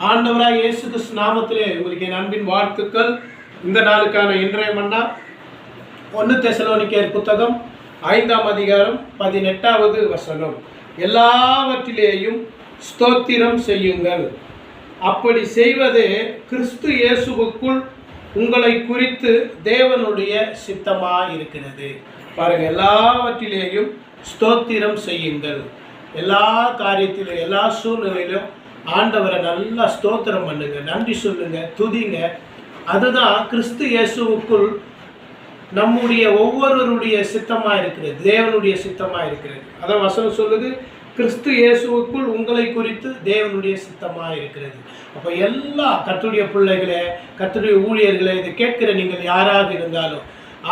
ஆண்டவராய் இயேசு கிறிஸ்து நாமத்திலே உங்களுக்கு என் அன்பின் வாழ்த்துக்கள். இந்த நாளுக்கான இன்றைய மன்னா 1 தெசலோனிக்கேயர் புத்தகம் 5ஆம் அதிகாரம் 18வது வசனம். எல்லாவற்றிலேயும் ஸ்தோத்திரம் செய்யுங்கள், அப்படி செய்வது கிறிஸ்து இயேசுவுக்குள் உங்களை குறித்து தேவனுடைய சித்தமாக இருக்கிறது. பாருங்க, எல்லாவற்றிலேயும் ஸ்தோத்திரம் செய்யுங்கள். எல்லா காரியத்திலும் எல்லா சூழ்நிலையிலும் ஆண்டவரை நல்லா ஸ்தோத்திரம் பண்ணுங்க, நன்றி சொல்லுங்க, துதிங்க. அதுதான் கிறிஸ்து இயேசுவுக்குள் நம்முடைய ஒவ்வொருவருடைய சித்தமாக இருக்கிறது, தேவனுடைய சித்தமாக இருக்கிறது. அதான் வசனம் சொல்லுது, கிறிஸ்து இயேசுவுக்குள் உங்களை குறித்து தேவனுடைய சித்தமாக இருக்கிறது. அப்போ எல்லா கர்த்தருடைய பிள்ளைகளே, கர்த்தருடைய ஊழியர்களே, இதை கேட்கிற நீங்கள் யாராக இருந்தாலும்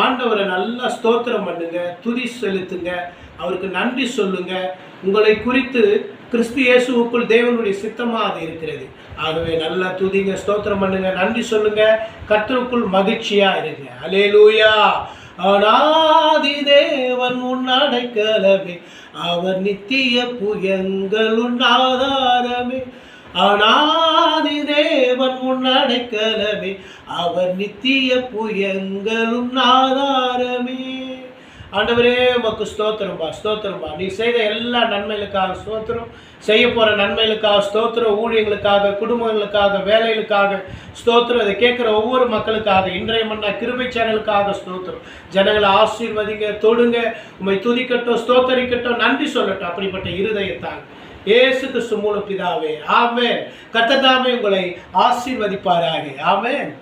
ஆண்டவரை நல்லா ஸ்தோத்திரம் பண்ணுங்க, துதி செலுத்துங்க, அவருக்கு நன்றி சொல்லுங்க. உங்களை குறித்து கிறிஸ்து இயேசுவுக்குள் தேவனுடைய சித்தமாக அது இருக்கிறது. ஆகவே நல்லா துதிங்க, ஸ்தோத்திரம் பண்ணுங்க, நன்றி சொல்லுங்க, கர்த்தருக்குள் மகிழ்ச்சியா இருங்க. அல்லேலூயா. ஆனாதி தேவன் உன் அடைக்கலமே, அவர் நித்திய புயங்களும் ஆதாரமே. ஆனாதி தேவன் உன் அடைக்கலமே, அவர் நித்திய புயங்களும் ஆதாரமே. ஆண்டவரே உமக்கு ஸ்தோத்திரம்பா, ஸ்தோத்திரம்பா. நீ செய்த எல்லா நன்மைகளுக்காக ஸ்தோத்திரம், செய்ய போகிற நன்மைகளுக்காக ஸ்தோத்திரம், ஊழியங்களுக்காக, குடும்பங்களுக்காக, வேலைகளுக்காக ஸ்தோத்திரம். இதை கேட்குற ஒவ்வொரு மக்களுக்காக, இன்றைய மன்னா கிருபை சேனலுக்காக ஸ்தோத்திரம். ஜனங்களை ஆசீர்வதிங்க, தொடுங்க, உம்மை துதிக்கட்டும், ஸ்தோத்தரிக்கட்டும், நன்றி சொல்லட்டும். அப்படிப்பட்ட இருதயத்தாங்க இயேசு கிறிஸ்து மூலம் பிதாவே, ஆமென். கர்த்தர் தாமே உங்களை ஆசீர்வதிப்பாராக. ஆமென்.